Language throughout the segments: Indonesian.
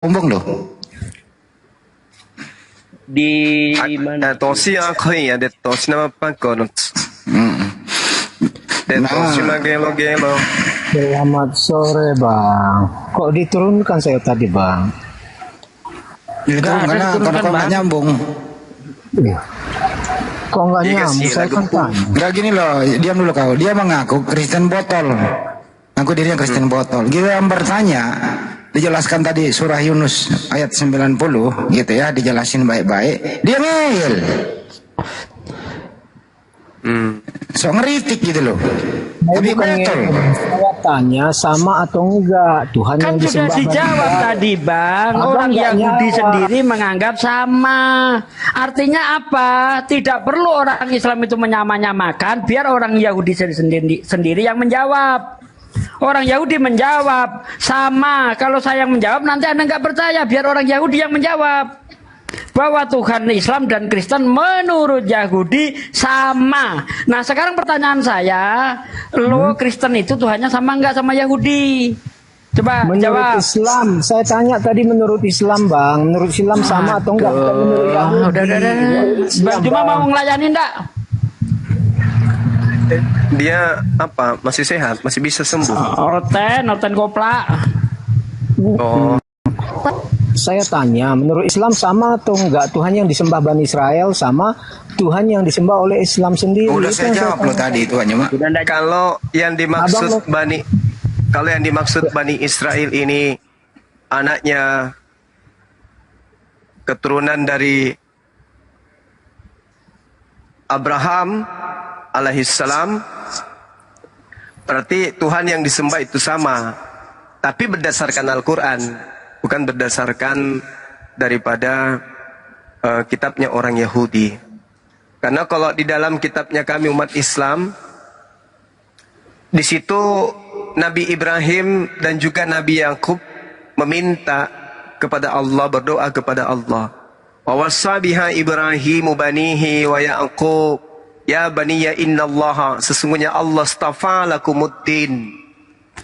sombong loh. Di mana? 东西啊可以啊，的东西那么办过了， 的东西那gelo. Selamat sore bang. Kok diturunkan saya tadi bang? Karena kok nggak nyambung. Kok nggak Iya, nyambung? kasih Saya lagu kan tanya. Nggak gini loh, diam dulu kau. Dia mengaku Kristen botol. Ngaku dirinya Kristen botol. Kita yang bertanya, dijelaskan tadi surah Yunus ayat 90 gitu ya, dijelasin baik-baik. Dia ngeyel. So ngeritik gitu loh. Tapi betul. Saya tanya sama atau enggak Tuhan Kan yang sudah disembah. dijawab tadi bang. Abang Orang nggak Yahudi jawab. sendiri menganggap sama. Artinya apa? Tidak perlu orang Islam itu menyamakan. Biar orang Yahudi sendiri yang menjawab. Orang Yahudi menjawab sama. Kalau saya yang menjawab nanti Anda nggak percaya. Biar orang Yahudi yang menjawab bahwa Tuhan Islam dan Kristen menurut Yahudi sama. Nah sekarang pertanyaan saya, lo Kristen itu Tuhannya sama nggak sama Yahudi? Coba Menurut jawab. Islam, saya tanya tadi menurut Islam bang. Menurut Islam sama atau enggak? Bukan menurut Yahudi. Udah. Menurut Islam, Bang Cuma Bang. mau ngelayani enggak? Dia apa? Masih sehat, masih bisa sembuh. Orten kopla. Oh, Saya tanya, menurut Islam sama atau enggak Tuhan yang disembah Bani Israel sama Tuhan yang disembah oleh Islam sendiri? Udah Itu saya yang jawab loh tanya. tadi itu hanya mak. kalau yang dimaksud Abang, kalau yang dimaksud Bani Israel ini anaknya keturunan dari Abraham alaihissalam, berarti Tuhan yang disembah itu sama, tapi berdasarkan Al-Quran, bukan berdasarkan daripada kitabnya orang Yahudi. Karena kalau di dalam kitabnya kami umat Islam, di situ Nabi Ibrahim dan juga Nabi Yakub meminta kepada Allah, berdoa kepada Allah. Wa wassa biha Ibrahimu banihi wa Yaqub ya baniya innallaha, sesungguhnya Allah astafa lakumuddin,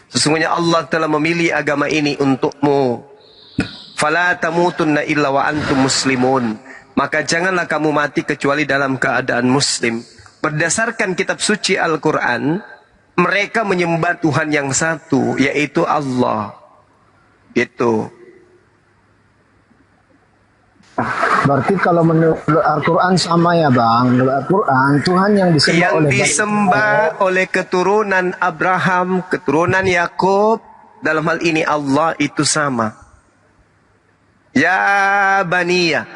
sesungguhnya Allah telah memilih agama ini untukmu. Fala tamutunna illa wa antum muslimun, maka janganlah kamu mati kecuali dalam keadaan muslim. Berdasarkan kitab suci Al-Quran, mereka menyembah Tuhan yang satu, yaitu Allah. Itu. Berarti kalau menurut Al-Quran sama ya bang. Menurut Al-Quran Tuhan yang disembah Yang oleh disembah oleh keturunan Abraham, keturunan Yakub, dalam hal ini Allah itu sama. Ya baniya,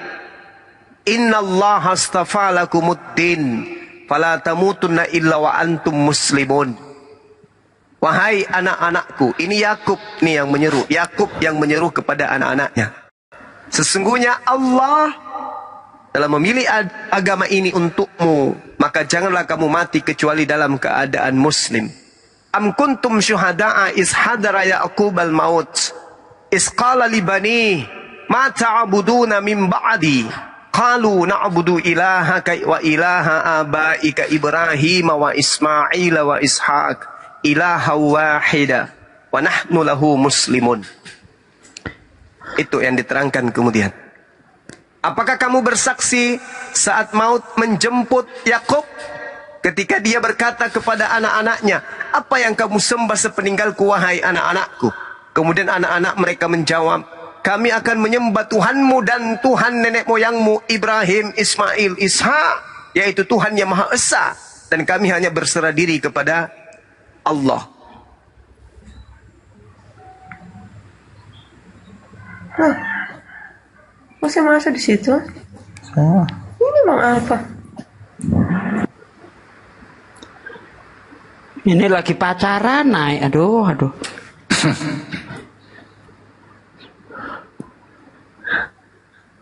inna Allah astafa lakumuddin, fala tamutunna illa wa antum muslimun. Wahai anak-anakku, ini Yakub nih yang menyeru. Yakub yang menyeru kepada anak-anaknya. Sesungguhnya Allah telah memilih agama ini untukmu, maka janganlah kamu mati kecuali dalam keadaan muslim. Am kuntum syuhada'a is hadara Ya'qub al-maut is qala li bani ma ta'buduna min ba'di qalu na'budu ilahaka wa ilaha abaika Ibrahim wa Ismail wa Ishaq ilaha wahida wa nahnu lahu muslimun. Itu yang diterangkan kemudian. Apakah kamu bersaksi saat maut menjemput Yakub ketika dia berkata kepada anak-anaknya, apa yang kamu sembah sepeninggalku wahai anak-anakku? Kemudian anak-anak mereka menjawab, kami akan menyembah Tuhanmu dan Tuhan nenek moyangmu Ibrahim, Ismail, Ishak, yaitu Tuhan yang Maha Esa, dan kami hanya berserah diri kepada Allah. Masih masuk di situ? Oh. Ini emang apa? Ini lagi pacaran naik. Aduh.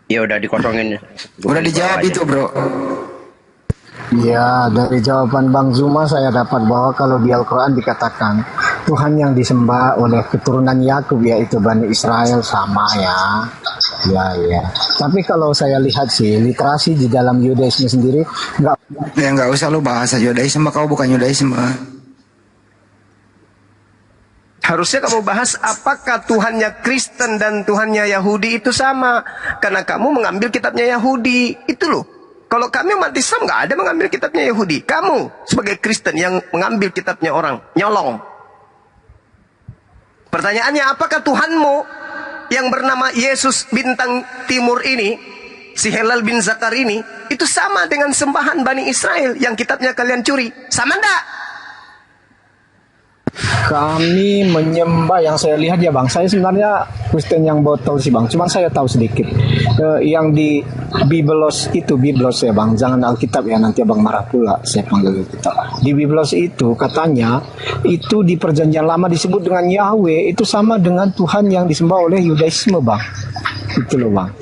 Ya udah dikosongin. Udah dijawab itu bro. Ya, dari jawaban Bang Zuma saya dapat bahwa kalau di Al-Quran dikatakan Tuhan yang disembah oleh keturunan Yakub yaitu Bani Israel sama ya. Ya. Tapi kalau saya lihat sih literasi di dalam Yudaisme sendiri Nggak usah lu bahasa Yudaisme, kau bukan Yudaisme. Harusnya kamu bahas apakah Tuhannya Kristen dan Tuhannya Yahudi itu sama. Karena kamu mengambil kitabnya Yahudi. Itu loh. Kalau kami umat Islam nggak ada mengambil kitabnya Yahudi. Kamu sebagai Kristen yang mengambil kitabnya orang. Nyolong. Pertanyaannya, apakah Tuhanmu yang bernama Yesus bintang timur ini, si Helal bin Zakar ini, itu sama dengan sembahan Bani Israel yang kitabnya kalian curi? Sama enggak? Kami menyembah, yang saya lihat ya bang, saya sebenarnya Kristen yang botol sih bang, cuman saya tahu sedikit. Yang di Biblos itu, Biblos ya bang, jangan Alkitab ya, nanti abang marah pula saya panggil Alkitab. Di Biblos itu katanya, itu di perjanjian lama disebut dengan Yahweh, itu sama dengan Tuhan yang disembah oleh Yudaisme bang. Itu loh bang.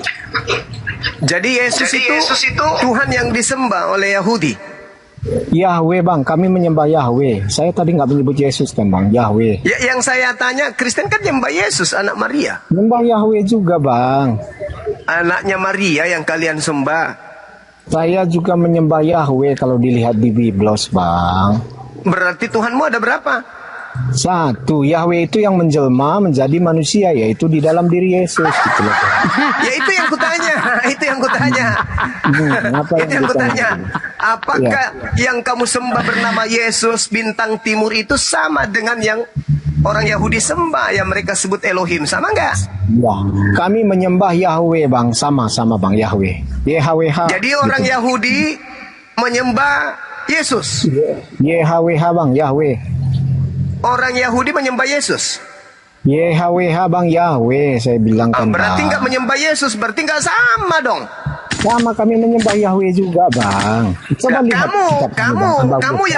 Jadi Yesus itu Tuhan yang disembah oleh Yahudi. Yahweh bang, kami menyembah Yahweh. Saya tadi nggak menyebut Yesus kan bang, Yahweh. Ya, yang saya tanya, Kristen kan menyembah Yesus, anak Maria. Menyembah Yahweh juga bang. Anaknya Maria yang kalian sembah. Saya juga menyembah Yahweh kalau dilihat di Biblos bang. Berarti Tuhanmu ada berapa? Satu, Yahweh itu yang menjelma menjadi manusia, yaitu di dalam diri Yesus. Gitu loh. Ya itu yang kutanya, itu yang kutanya. Itu yang kutanya. Apakah yang kamu sembah bernama Yesus bintang timur itu sama dengan yang orang Yahudi sembah, yang mereka sebut Elohim, sama enggak? Ya, kami menyembah Yahweh bang, sama-sama bang, Yahweh. YHWH. Jadi orang gitu. Yahudi menyembah Yesus. YHWH bang, Yahweh. Orang Yahudi menyembah Yesus. YHWH bang, Yahweh saya bilang kan. Berarti bang. nggak menyembah Yesus, berarti nggak sama dong. Sama, kami menyembah Yahweh juga bang. Coba lihat kamu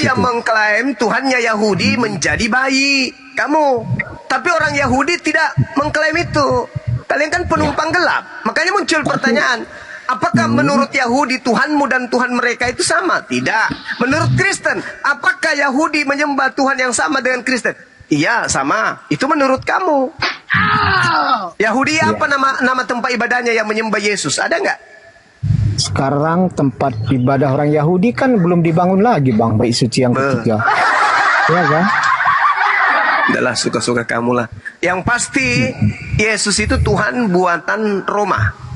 yang mengklaim, Tuhannya Yahudi menjadi bayi. Kamu, tapi orang Yahudi tidak mengklaim itu. Kalian kan penumpang gelap. Makanya muncul pertanyaan, apakah menurut Yahudi Tuhanmu dan Tuhan mereka itu sama? Tidak. Menurut Kristen, apakah Yahudi menyembah Tuhan yang sama dengan Kristen? Iya, sama. Itu menurut kamu. Yahudi apa nama tempat ibadahnya yang menyembah Yesus? Ada nggak? Sekarang tempat ibadah orang Yahudi kan belum dibangun lagi bang, Bait Suci yang ketiga. Ya kan? Udahlah, suka-suka kamu lah. Yang pasti Yesus itu Tuhan buatan Roma.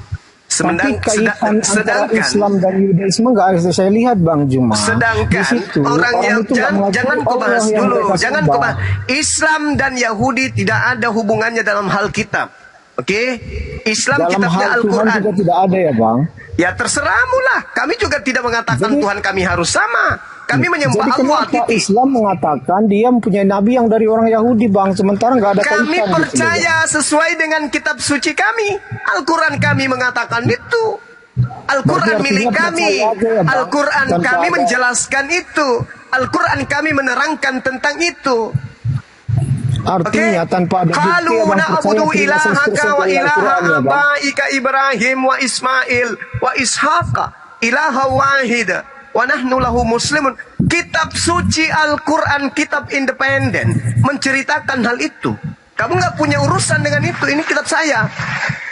Tapi kaitan antara Islam dan Yudaisme nggak ada saya lihat bang Juma. Sedangkan orang yang jangan kau bahas dulu, jangan kau bahas. Islam dan Yahudi tidak ada hubungannya dalam hal kitab. Oke? Islam dalam kitabnya hal Al-Quran. Tuhan juga tidak ada ya bang. Ya terserahmu lah. Kami juga tidak mengatakan Tuhan kami harus sama. Kami menyembah jadi Allah. Kenapa Islam mengatakan dia mempunyai nabi yang dari orang Yahudi bang, sementara nggak ada kaitan. Kami percaya sesuai dengan kitab suci kami. Al-Quran kami mengatakan itu. Al-Quran milik kami. Al-Quran kami menjelaskan itu. Al-Quran kami menerangkan tentang itu. Artinya tanpa ada bukti Qalu abang na'budu percaya ilahaka wa ilaha ya, Bang. abaika Ibrahim wa Ismail wa Ishaqa ilaha wahida wa nahnu lahu muslimun. Kitab suci Al-Quran, kitab independen, menceritakan hal itu. Kamu nggak punya urusan dengan itu. Ini kitab saya.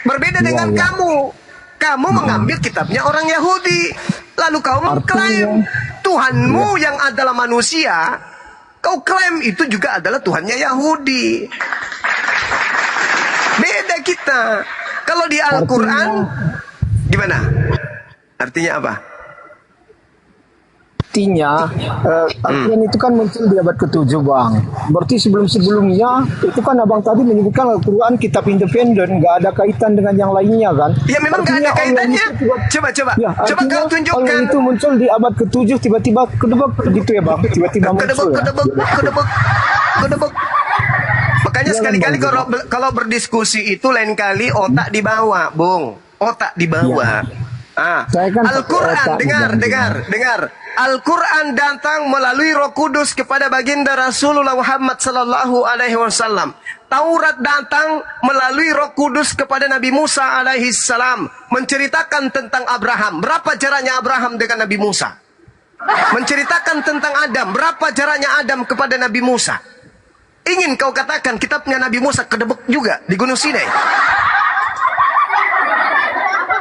Berbeda dengan kamu. Kamu mengambil kitabnya orang Yahudi. Lalu kau mengklaim Tuhanmu yang adalah manusia. Kau klaim itu juga adalah Tuhannya Yahudi. Beda kita. Kalau di Al-Quran, gimana? Artinya apa? Artinya, Al-Quran itu kan muncul di abad ke-7 bang. Berarti sebelum-sebelumnya, itu kan abang tadi menyebutkan Al-Quran kitab independen, nggak ada kaitan dengan yang lainnya kan? Ya memang nggak ada kaitannya. Coba kau tunjukkan. Allah itu muncul di abad ke-7, tiba-tiba kedebek gitu ya bang? Tiba-tiba muncul. Kedebek. Makanya sekali-kali kalau berdiskusi itu lain kali otak dibawa, Bung. Otak dibawa. Al-Quran, dengar. Al-Quran datang melalui Roh Kudus kepada baginda Rasulullah Muhammad sallallahu alaihi wasallam. Taurat datang melalui Roh Kudus kepada Nabi Musa alaihi salam, menceritakan tentang Abraham. Berapa jaraknya Abraham dengan Nabi Musa? Menceritakan tentang Adam. Berapa jaraknya Adam kepada Nabi Musa? Ingin kau katakan kitabnya Nabi Musa kedebek juga di Gunung Sinai?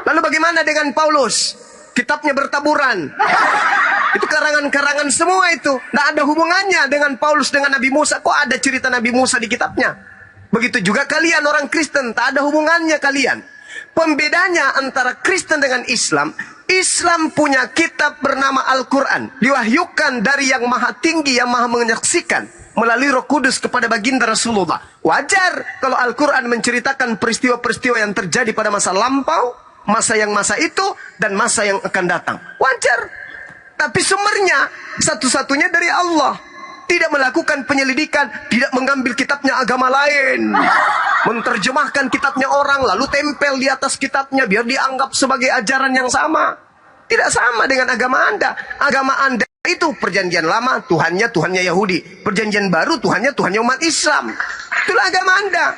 Lalu bagaimana dengan Paulus? Kitabnya bertaburan. Itu karangan-karangan semua itu. Tidak ada hubungannya dengan Paulus, dengan Nabi Musa. Kok ada cerita Nabi Musa di kitabnya? Begitu juga kalian orang Kristen. Tak ada hubungannya kalian. Pembedanya antara Kristen dengan Islam, Islam punya kitab bernama Al-Quran. Diwahyukan dari yang maha tinggi, yang maha menyaksikan. Melalui Roh Kudus kepada baginda Rasulullah. Wajar kalau Al-Quran menceritakan peristiwa-peristiwa yang terjadi pada masa lampau, masa itu, dan masa yang akan datang. Wajar. Tapi sumbernya satu-satunya dari Allah. Tidak melakukan penyelidikan, tidak mengambil kitabnya agama lain. Menerjemahkan kitabnya orang, lalu tempel di atas kitabnya biar dianggap sebagai ajaran yang sama. Tidak sama dengan agama Anda. Agama Anda itu perjanjian lama, Tuhannya Yahudi. Perjanjian baru, Tuhannya umat Islam. Itulah agama Anda.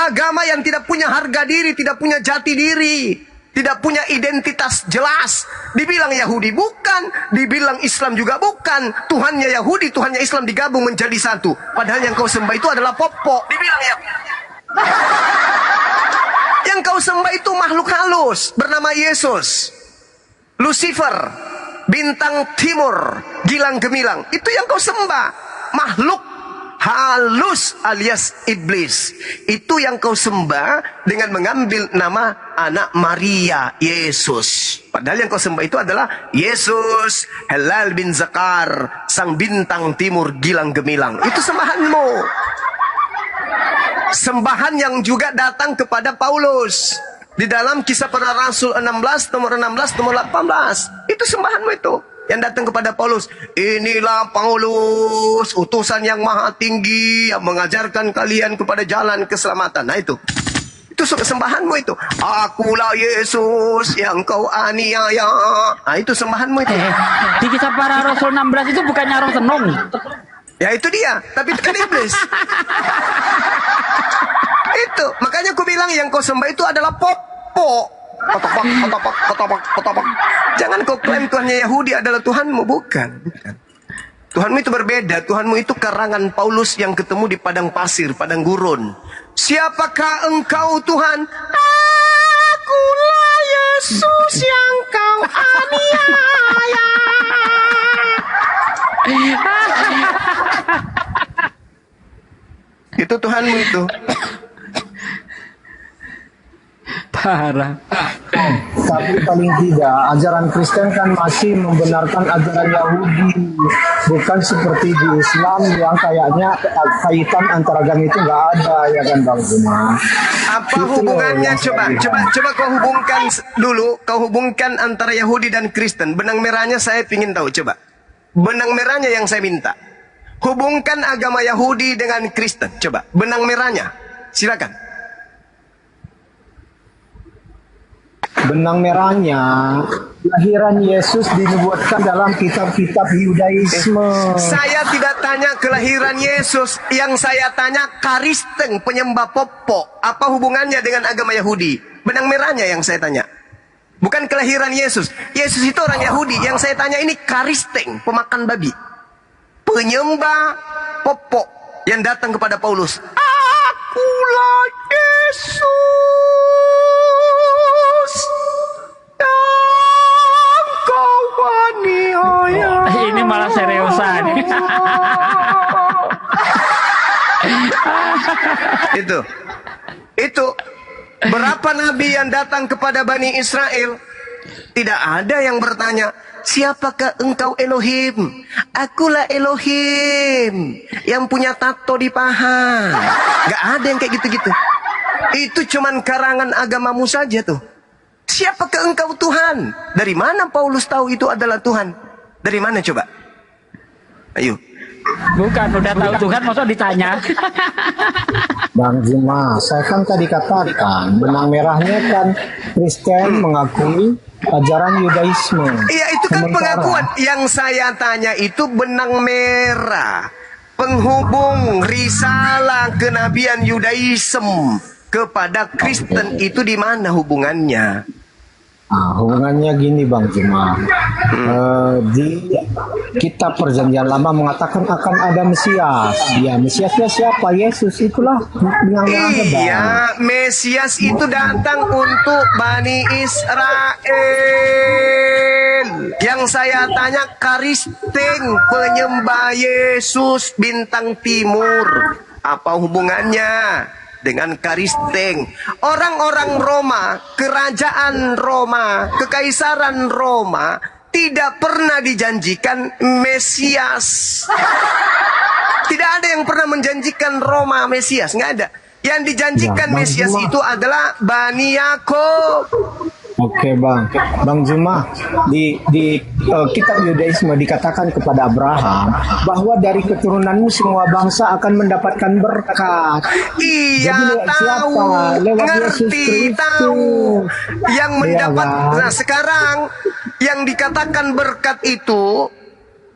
Agama yang tidak punya harga diri, tidak punya jati diri. Tidak punya identitas jelas. Dibilang Yahudi bukan, dibilang Islam juga bukan. Tuhannya Yahudi, Tuhannya Islam digabung menjadi satu. Padahal yang kau sembah itu adalah popok. Dibilang Yahudi. Yang kau sembah itu makhluk halus bernama Yesus. Lucifer, bintang timur, gilang gemilang. Itu yang kau sembah. Makhluk halus alias iblis. Itu yang kau sembah dengan mengambil nama anak Maria, Yesus. Padahal yang kau sembah itu adalah Yesus, Helal bin Zakar, sang bintang timur gilang gemilang. Itu sembahanmu. Sembahan yang juga datang kepada Paulus. Di dalam Kisah Para Rasul 16, nomor 16, nomor 18. Itu sembahanmu itu. Yang datang kepada Paulus. Inilah Paulus, utusan yang maha tinggi, yang mengajarkan kalian kepada jalan keselamatan. Nah itu sembahanmu itu. Akulah Yesus yang kau aniaya. Nah itu sembahanmu itu. Di Kisah Para Rasul 16 itu bukannya roh tenung. Ya itu dia, tapi itu kan iblis. Itu, makanya aku bilang yang kau sembah itu adalah popok. Kotopak. Jangan kau klaim Tuhannya Yahudi adalah Tuhanmu, bukan. Tuhanmu itu berbeda. Tuhanmu itu karangan Paulus yang ketemu di padang pasir, padang gurun. Siapakah engkau Tuhan? Akulah Yesus yang kau aniaya. Itu Tuhanmu itu. Parah. Tapi paling tidak ajaran Kristen kan masih membenarkan ajaran Yahudi, bukan seperti di Islam yang kayaknya kaitan antara agama itu nggak ada, ya kan Bang Zuma? Apa hubungannya? Coba kau hubungkan dulu. Kau hubungkan antara Yahudi dan Kristen. Benang merahnya saya ingin tahu. Coba benang merahnya yang saya minta. Hubungkan agama Yahudi dengan Kristen. Coba benang merahnya. Silakan. Benang merahnya, kelahiran Yesus dinubuatkan dalam kitab-kitab Yudaisme. Saya tidak tanya kelahiran Yesus. Yang saya tanya Kristen, penyembah popok. Apa hubungannya dengan agama Yahudi? Benang merahnya yang saya tanya. Bukan kelahiran Yesus. Yesus itu orang Yahudi. Yang saya tanya ini Kristen, pemakan babi. Penyembah popok yang datang kepada Paulus. Akulah Yesus yang kau aniaya. Ini malah seriusan. Itu berapa nabi yang datang kepada Bani Israel? Tidak ada yang bertanya, siapakah engkau Elohim? Akulah Elohim yang punya tato di paha. Gak ada yang kayak gitu-gitu. Itu cuman karangan agamamu saja tuh. Siapakah engkau Tuhan? Dari mana Paulus tahu itu adalah Tuhan? Dari mana coba? Ayo. Bukan, udah tahu Tuhan masa ditanya. Bang Zuma, saya kan tadi katakan benang merahnya kan Kristen mengakui ajaran Yudaisme. Iya, itu kan pengakuan. Yang saya tanya itu benang merah, penghubung risalah kenabian Yudaisme kepada Kristen. Itu di mana hubungannya? Hubungannya gini Bang Zuma, di kitab perjanjian lama mengatakan akan ada Mesias. Ya, Mesiasnya siapa? Yesus, itulah benang merahnya. Iya, Mesias itu datang untuk Bani Israel. Israel. Yang saya tanya Kristen penyembah Yesus bintang timur. Apa hubungannya dengan Kristen? Orang-orang Roma, kerajaan Roma, kekaisaran Roma tidak pernah dijanjikan Mesias. Tidak ada yang pernah menjanjikan Roma Mesias, nggak ada. Yang dijanjikan Mesias itu adalah Bani Yakob. Oke Bang Zuma, di kitab Yudaisme dikatakan kepada Abraham bahwa dari keturunanmu semua bangsa akan mendapatkan berkat. Iya, jadi, tahu, lewat ngerti, tahu. Yang mendapat, nah sekarang yang dikatakan berkat itu,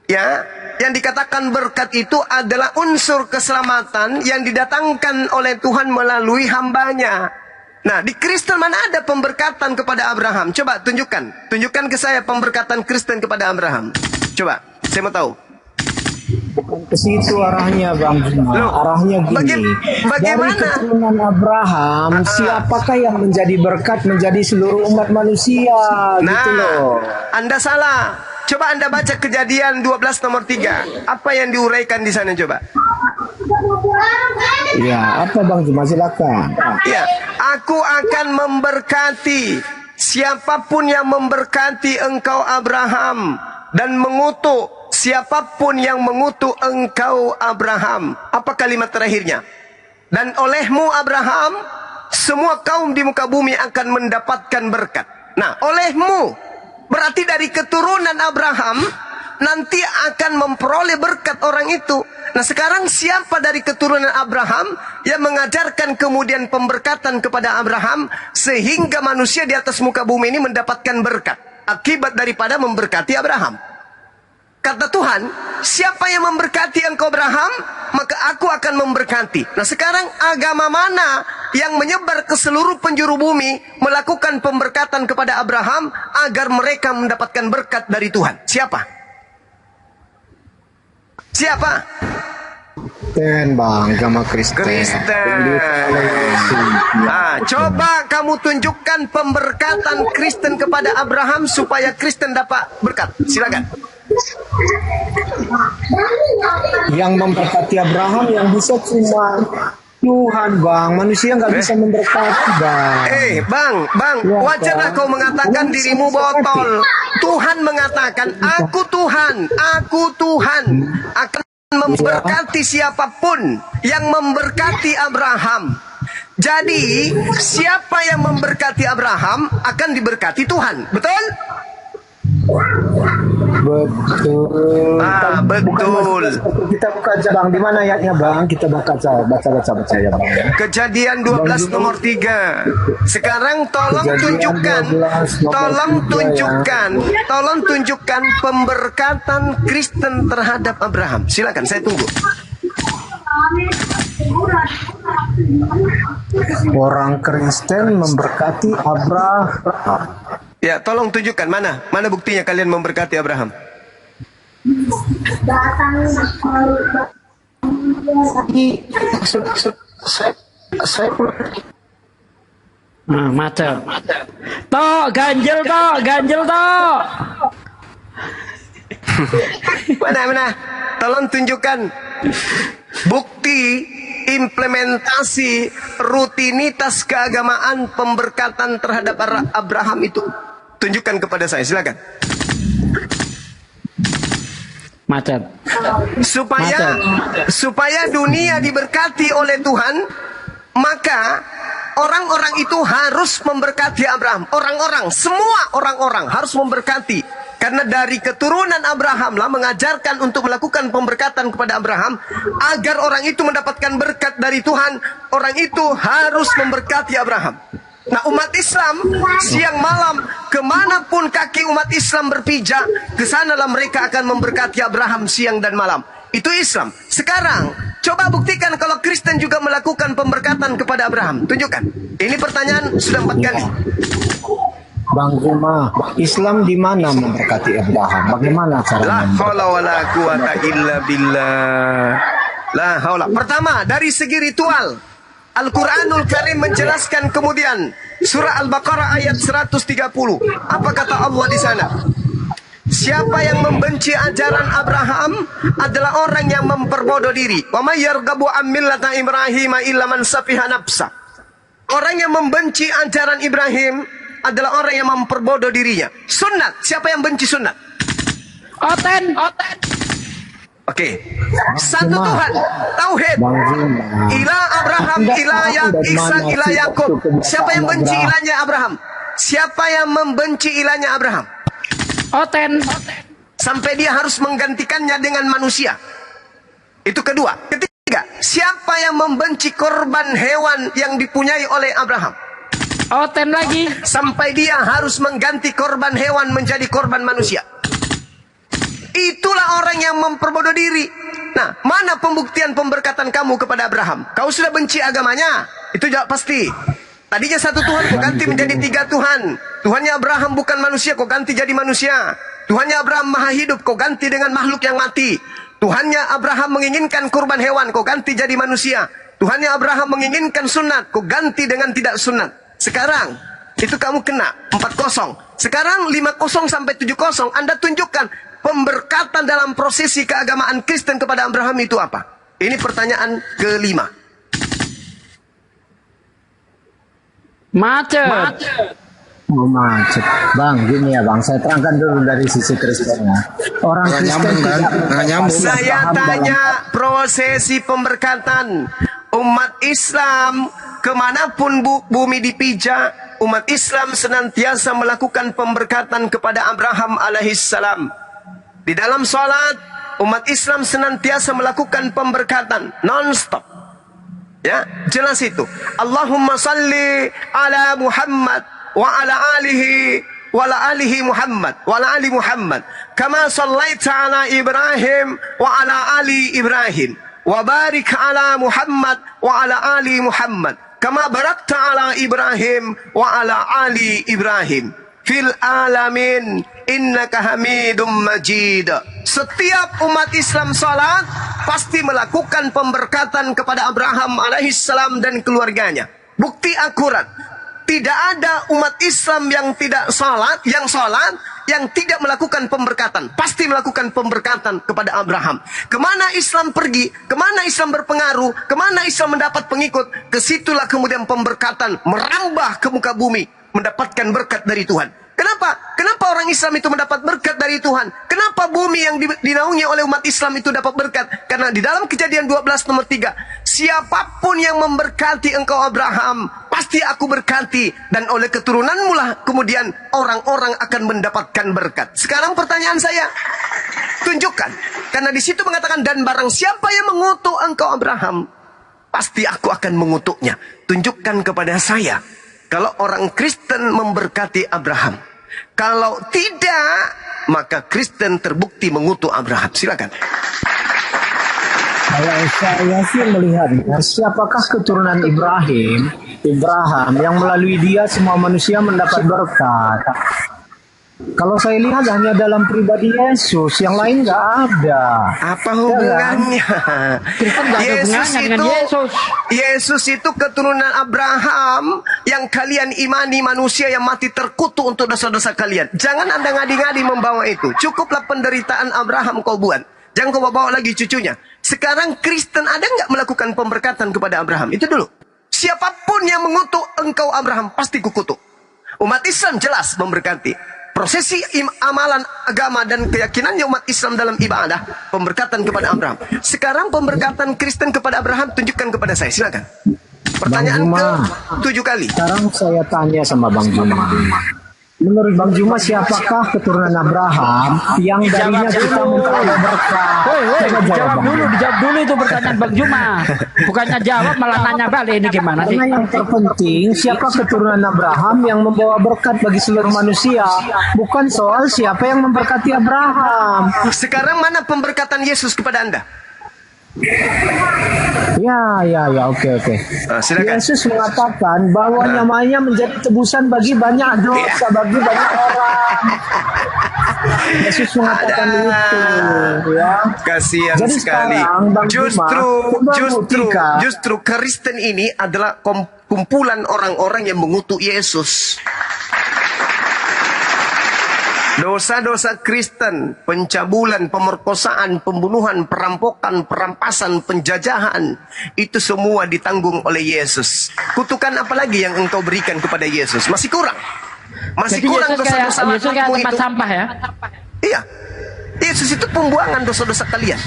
ya, yang dikatakan berkat itu adalah unsur keselamatan yang didatangkan oleh Tuhan melalui hambanya. Nah, di Kristen mana ada pemberkatan kepada Abraham? Coba tunjukkan. Tunjukkan ke saya pemberkatan Kristen kepada Abraham. Coba, saya mau tahu. Bukan ke situ arahnya Bang Zuma. Arahnya gini. Bagaimana? Dari keturunan Abraham, siapakah yang menjadi berkat menjadi seluruh umat manusia? Gitu loh. Anda salah. Coba Anda baca Kejadian 12 nomor 3. Apa yang diuraikan di sana coba? Ya, apa Bang Zuma, silakan. Ya, aku akan memberkati siapapun yang memberkati engkau Abraham dan mengutuk siapapun yang mengutuk engkau Abraham. Apa kalimat terakhirnya? Dan olehmu Abraham semua kaum di muka bumi akan mendapatkan berkat. Nah, olehmu berarti dari keturunan Abraham nanti akan memperoleh berkat orang itu. Nah sekarang siapa dari keturunan Abraham yang mengajarkan kemudian pemberkatan kepada Abraham sehingga manusia di atas muka bumi ini mendapatkan berkat akibat daripada memberkati Abraham? Kata Tuhan, siapa yang memberkati engkau Abraham, maka aku akan memberkati. Nah sekarang agama mana yang menyebar ke seluruh penjuru bumi melakukan pemberkatan kepada Abraham agar mereka mendapatkan berkat dari Tuhan? Siapa? Siapa? Kristen Bang, agama Kristen. Nah, coba kamu tunjukkan pemberkatan Kristen kepada Abraham supaya Kristen dapat berkat. Silakan. Yang memberkati Abraham yang bisa cuma Tuhan Bang, manusia nggak bisa memberkati Bang. Bang, Ya, wajarlah Bang. kau mengatakan dirimu botol. Tuhan mengatakan, aku Tuhan akan memberkati siapapun yang memberkati Abraham. Jadi, siapa yang memberkati Abraham akan diberkati Tuhan. Betul? Betul. Betul. Kita buka aja Bang, di mana ayatnya Bang? Kita baca ya Bang. Kejadian 12 nomor 3. Sekarang tolong Kejadian tunjukkan, 12 nomor tolong tunjukkan pemberkatan Kristen terhadap Abraham. Silakan, saya tunggu. Orang Kristen memberkati Abraham. Ya, tolong tunjukkan mana buktinya kalian memberkati Abraham. Nah, macet. Tok, ganjel tok. Mana? Tolong tunjukkan bukti implementasi rutinitas keagamaan pemberkatan terhadap Abraham itu. Tunjukkan kepada saya, silakan. Macet. Supaya dunia diberkati oleh Tuhan, maka orang-orang itu harus memberkati Abraham. Semua orang-orang harus memberkati. Karena dari keturunan Abraham lah mengajarkan untuk melakukan pemberkatan kepada Abraham. Agar orang itu mendapatkan berkat dari Tuhan, orang itu harus memberkati Abraham. Nah, umat Islam siang malam kemanapun kaki umat Islam berpijak, kesanalah mereka akan memberkati Abraham siang dan malam. Itu Islam. Sekarang coba buktikan kalau Kristen juga melakukan pemberkatan kepada Abraham. Tunjukkan. Ini pertanyaan sudah 4 kali. Bang Zuma, Islam di mana memberkati Abraham? Bagaimana caranya? La haula wala quwata illa billah. La haula. Pertama, dari segi ritual. Al-Quranul Karim menjelaskan kemudian surah Al-Baqarah ayat 130. Apa kata Allah di sana? Siapa yang membenci ajaran Abraham adalah orang yang memperbodoh diri. Wa may yarghabu an millata Ibrahim illa man safiha nafsa. Orang yang membenci ajaran Ibrahim adalah orang yang memperbodoh dirinya. Sunat, siapa yang benci sunat? Oten. Oke. Satu Tuhan, tauhid. Ilah Abraham, ilah Ishak, ilah Yakub. Siapa yang benci ilahnya Abraham? Siapa yang membenci ilahnya Abraham? Oten. Sampai dia harus menggantikannya dengan manusia. Itu kedua. Ketiga, siapa yang membenci korban hewan yang dipunyai oleh Abraham? Oten lagi. Sampai dia harus mengganti korban hewan menjadi korban manusia. Itulah orang yang memperbodoh diri. Nah, mana pembuktian pemberkatan kamu kepada Abraham? Kau sudah benci agamanya? Itu jawab pasti. Tadinya satu Tuhan, kau ganti menjadi 3 Tuhan. Tuhannya Abraham bukan manusia, kau ganti jadi manusia. Tuhannya Abraham maha hidup, kau ganti dengan makhluk yang mati. Tuhannya Abraham menginginkan kurban hewan, kau ganti jadi manusia. Tuhannya Abraham menginginkan sunat, kau ganti dengan tidak sunat. Sekarang, itu kamu kena 4-0. Sekarang 5-0 sampai 7-0, Anda tunjukkan pemberkatan dalam prosesi keagamaan Kristen kepada Abraham itu apa? Ini pertanyaan kelima. Macet. Oh, macet. Bang, gini ya Bang, saya terangkan dulu dari sisi Kristennya. Orang Kristen Nggak nyambung. Saya tanya prosesi pemberkatan umat Islam kemanapun bumi dipijak, umat Islam senantiasa melakukan pemberkatan kepada Abraham alaihissalam. Di dalam salat, umat Islam senantiasa melakukan pemberkatan non-stop. Ya, jelas itu. Allahumma salli ala Muhammad wa ala alihi wa ala alihi Muhammad wa ala ali Muhammad kama sallaita ala Ibrahim wa ala ali Ibrahim wa barik ala Muhammad wa ala ali Muhammad kama barakta ala Ibrahim wa ala ali Ibrahim fil alamin innaka Hamidum Majid. Setiap umat Islam salat pasti melakukan pemberkatan kepada Abraham alaihissalam dan keluarganya. Bukti akurat. Tidak ada umat Islam yang tidak salat, yang tidak melakukan pemberkatan. Pasti melakukan pemberkatan kepada Abraham. Kemana Islam pergi, kemana Islam berpengaruh, kemana Islam mendapat pengikut, kesitulah kemudian pemberkatan merambah ke muka bumi, mendapatkan berkat dari Tuhan. Kenapa orang Islam itu mendapat berkat dari Tuhan? Kenapa bumi yang dinaungi oleh umat Islam itu dapat berkat? Karena di dalam Kejadian 12 nomor 3, siapapun yang memberkati engkau Abraham, pasti aku berkati, dan oleh keturunanmu lah kemudian orang-orang akan mendapatkan berkat. Sekarang pertanyaan saya, tunjukkan. Karena di situ mengatakan, dan barang siapa yang mengutuk engkau Abraham, pasti aku akan mengutuknya. Tunjukkan kepada saya kalau orang Kristen memberkati Abraham. Kalau tidak, maka Kristen terbukti mengutuk Abraham. Silakan. Kalau saya sih melihat, siapakah keturunan Ibrahim yang melalui dia semua manusia mendapat berkat. Kalau saya lihat hanya dalam pribadi Yesus, yang lain nggak ada. Apa hubungannya? Kristen nggak ada hubungannya dengan Yesus. Yesus itu keturunan Abraham yang kalian imani, manusia yang mati terkutuk untuk dosa-dosa kalian. Jangan Anda ngadi-ngadi membawa itu. Cukuplah penderitaan Abraham kau buat. Jangan kau bawa lagi cucunya. Sekarang Kristen ada nggak melakukan pemberkatan kepada Abraham? Itu dulu. Siapapun yang mengutuk engkau Abraham, pasti kukutuk. Umat Islam jelas memberkati. Prosesi amalan agama dan keyakinannya umat Islam dalam ibadah, pemberkatan kepada Abraham. Sekarang pemberkatan Kristen kepada Abraham, tunjukkan kepada saya. Silakan. Pertanyaan ke-7 kali. Sekarang saya tanya sama Bang Juma. Menurut Bang Juma, siapakah keturunan Abraham yang darinya kita memperoleh berkat? Dijawab dulu itu pertanyaan Bang Juma. Bukannya jawab malah nanya balik, ini gimana sih? Karena yang terpenting, siapa keturunan Abraham yang membawa berkat bagi seluruh manusia? Bukan soal siapa yang memberkati Abraham. Sekarang mana pemberkatan Yesus kepada Anda? Ya, oke. Silakan. Yesus mengatakan bahwa namanya menjadi tebusan bagi banyak dosa, bagi banyak orang. Yesus mengatakan itu, ya. Kasihan Jadi sekali. sekarang, Bang Justru Kristen ini adalah kumpulan orang-orang yang mengutuk Yesus. Dosa-dosa Kristen, pencabulan, pemerkosaan, pembunuhan, perampokan, perampasan, penjajahan, itu semua ditanggung oleh Yesus. Kutukan apa lagi yang engkau berikan kepada Yesus? Masih kurang. Masih Jadi kurang Yesus kayak dosa-dosa tempat itu. sampah ya. Iya. Yesus itu pembuangan dosa-dosa kalian.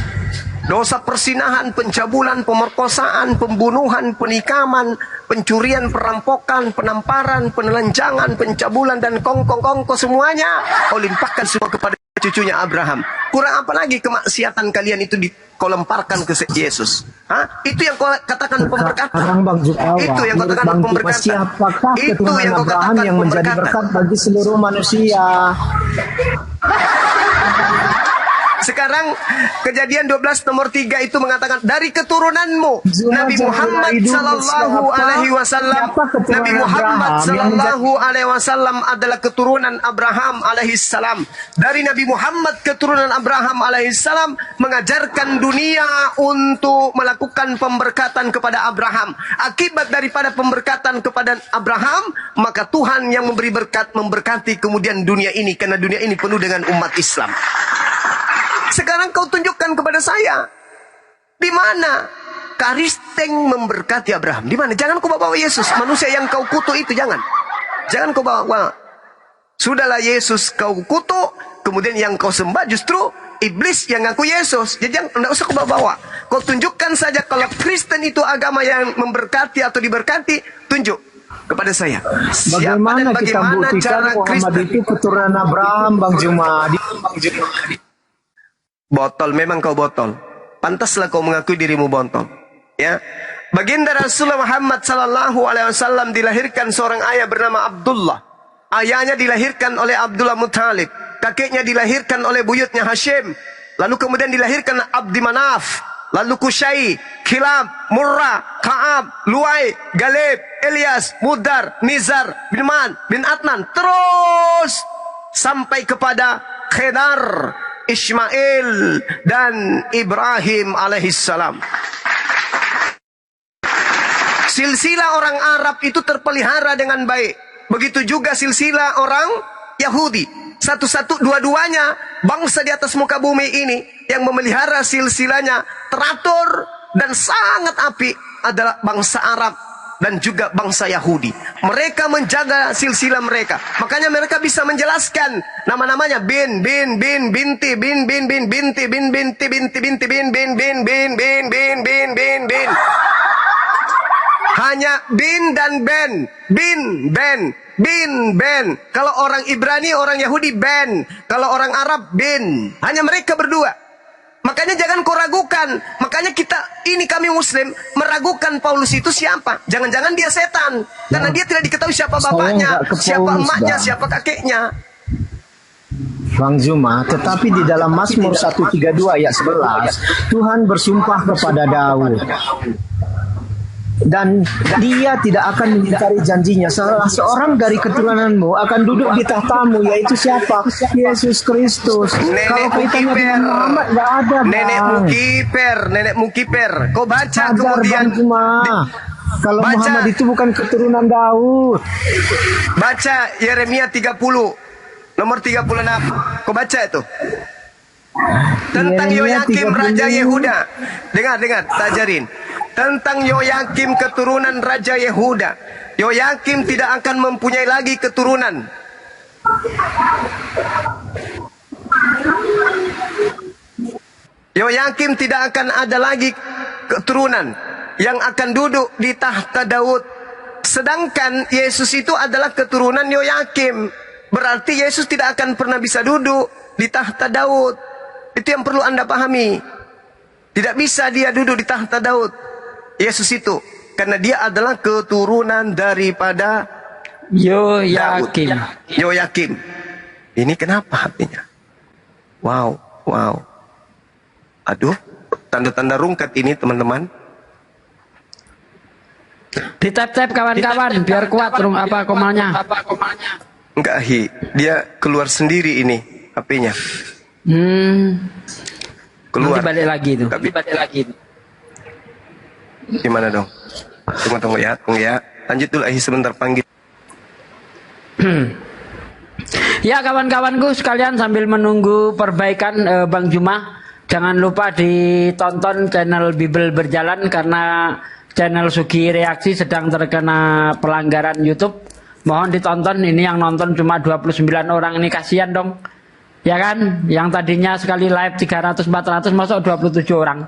Dosa persinahan, pencabulan, pemerkosaan, pembunuhan, penikaman, pencurian, perampokan, penamparan, penelanjangan, pencabulan, dan kongko semuanya kau limpahkan semua kepada cucunya Abraham. Kurang apa lagi kemaksiatan kalian itu kau lemparkan ke Yesus? Hah? Itu yang kau katakan pemberkatan. Sekarang Bang Jukawa, Itu yang kau katakan pemberkatan. Siapakah Itu keturunan yang kau Abraham katakan yang menjadi pemberkatan. berkat bagi seluruh manusia? Sekarang Kejadian 12 nomor 3 itu mengatakan dari keturunanmu Nabi Muhammad sallallahu alaihi wasallam. Nabi Muhammad sallallahu alaihi wasallam adalah keturunan Abraham alaihi salam. Dari Nabi Muhammad keturunan Abraham alaihi salam mengajarkan dunia untuk melakukan pemberkatan kepada Abraham. Akibat daripada pemberkatan kepada Abraham, maka Tuhan yang memberi berkat memberkati kemudian dunia ini, karena dunia ini penuh dengan umat Islam. Sekarang kau tunjukkan kepada saya, di mana Karisteng memberkati Abraham? Di mana? Jangan kau bawa Yesus, manusia yang kau kutuk itu, jangan kau bawa. Sudahlah Yesus kau kutuk, kemudian yang kau sembah justru iblis yang ngaku Yesus. Jadi jangan, tidak usah kau bawa. Kau tunjukkan saja kalau Kristen itu agama yang memberkati atau diberkati, tunjuk kepada saya. Bagaimana kita buktikan Muhammad itu keturunan Abraham, Bang Juma? Botol, memang kau botol. Pantaslah kau mengakui dirimu botol. Ya. Baginda Rasulullah Muhammad sallallahu alaihi wasallam dilahirkan seorang ayah bernama Abdullah. Ayahnya dilahirkan oleh Abdullah Muttalib. Kakeknya dilahirkan oleh buyutnya Hashim. Lalu kemudian dilahirkan Abdi Manaf. Lalu Kusai, Kilab, Murrah, Ka'ab, Luai, Galib, Ilyas, Mudar, Nizar, bin Man, bin Adnan. Terus sampai kepada Khedar, Ismail, dan Ibrahim alaihissalam. Silsilah orang Arab itu terpelihara dengan baik. Begitu juga silsilah orang Yahudi. Dua-duanya bangsa di atas muka bumi ini yang memelihara silsilahnya teratur dan sangat apik adalah bangsa Arab dan juga bangsa Yahudi. Mereka menjaga silsilah mereka. Makanya mereka bisa menjelaskan nama-namanya bin, binti, bin. Hanya bin dan ben. Kalau orang Ibrani, orang Yahudi ben. Kalau orang Arab bin. Hanya mereka berdua. Makanya jangan kau ragukan. Makanya kami Muslim meragukan Paulus itu siapa. Jangan-jangan dia setan. Karena dia tidak diketahui siapa bapaknya, siapa emaknya, siapa kakeknya. Bang Zuma, tetapi di dalam Mazmur 132 ayat 11, Tuhan bersumpah kepada Daud. Dan dia tidak akan mengingkari janjinya. Salah seorang dari keturunanmu akan duduk di tahtamu, yaitu siapa? Yesus Kristus. Kalau kaitannya dengan Muhammad nggak ada, Bang. Nenekmu kiper. Kau baca Sadar, kemudian. Bang Zuma. Kalau Baca. Muhammad itu bukan keturunan Daud. Baca Yeremia 30 nomor 36. Kau baca itu. Tentang Yeremia Yoyakim 30. Raja Yehuda. Dengar, tajarin. Tentang Yoyakim keturunan Raja Yehuda. Yoyakim tidak akan mempunyai lagi keturunan. Yoyakim tidak akan ada lagi keturunan yang akan duduk di tahta Daud. Sedangkan Yesus itu adalah keturunan Yoyakim. Berarti Yesus tidak akan pernah bisa duduk di tahta Daud. Itu yang perlu Anda pahami. Tidak bisa dia duduk di tahta Daud. Yesus itu. Karena dia adalah keturunan daripada Yoyakim. Yoyakim. Ini kenapa artinya? Wow. Aduh, tanda-tanda rungkat ini teman-teman. Di tap-tap kawan-kawan biar kuat komalnya. Enggak, dia keluar sendiri ini HP-nya. Keluar. Nanti balik lagi itu. Gimana dong? Tunggu ya. Lanjut dulu sebentar panggil. Ya kawan-kawanku sekalian, sambil menunggu perbaikan Bang Juma, jangan lupa ditonton channel Bible Berjalan karena channel Sugi Reaksi sedang terkena pelanggaran YouTube. Mohon ditonton, ini yang nonton cuma 29 orang, ini kasihan dong. Ya kan, yang tadinya sekali live 300-400 masuk 27 orang.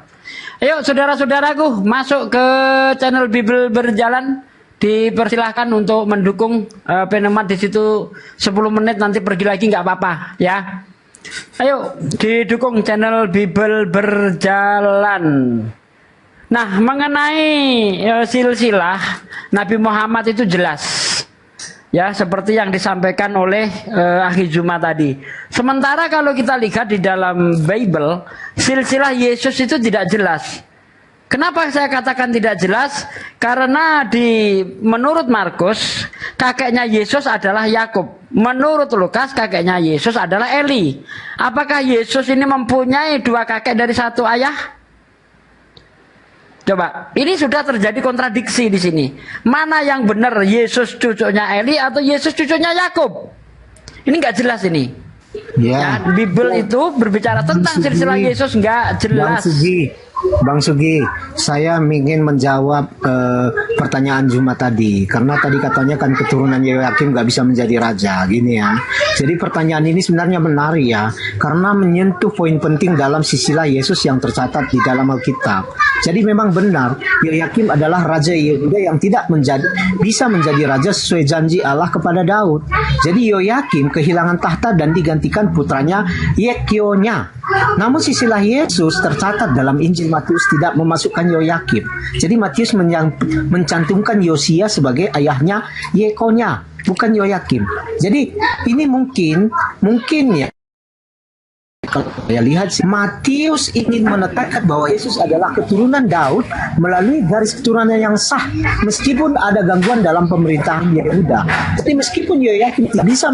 Ayo saudara-saudaraku, masuk ke channel Bible Berjalan. Dipersilahkan untuk mendukung Penemat di situ 10 menit, nanti pergi lagi nggak apa-apa ya. Ayo didukung channel Bible Berjalan. Nah, mengenai silsilah Nabi Muhammad itu jelas. Ya, seperti yang disampaikan oleh Akhi Zuma tadi. Sementara kalau kita lihat di dalam Bible, silsilah Yesus itu tidak jelas. Kenapa saya katakan tidak jelas? Karena menurut Markus, kakeknya Yesus adalah Yakub. Menurut Lukas, kakeknya Yesus adalah Eli. Apakah Yesus ini mempunyai dua kakek dari satu ayah? Coba, ini sudah terjadi kontradiksi di sini. Mana yang benar, Yesus cucunya Eli atau Yesus cucunya Yakub? Ini nggak jelas ini. Ya, Bible itu berbicara tentang silsilah Yesus nggak jelas. Bang Sugi, saya ingin menjawab pertanyaan Zuma tadi, karena tadi katanya kan keturunan Yehoyakim nggak bisa menjadi raja, gini ya. Jadi pertanyaan ini sebenarnya menarik ya, karena menyentuh poin penting dalam silsilah Yesus yang tercatat di dalam Alkitab. Jadi memang benar, Yehoyakim adalah raja Yehuda yang tidak bisa menjadi raja sesuai janji Allah kepada Daud. Jadi Yehoyakim kehilangan tahta dan digantikan putranya Yekionya. Namun silsilah Yesus tercatat dalam Injil Matius tidak memasukkan Yehoyakim. Jadi Matius mencantumkan Yosia sebagai ayahnya Yekonya, bukan Yehoyakim. Jadi ini mungkin ya, kalau saya lihat Matius ingin menetapkan bahwa Yesus adalah keturunan Daud melalui garis keturunan yang sah, meskipun ada gangguan dalam pemerintahan Yehuda. Jadi meskipun Yehoyakim tidak bisa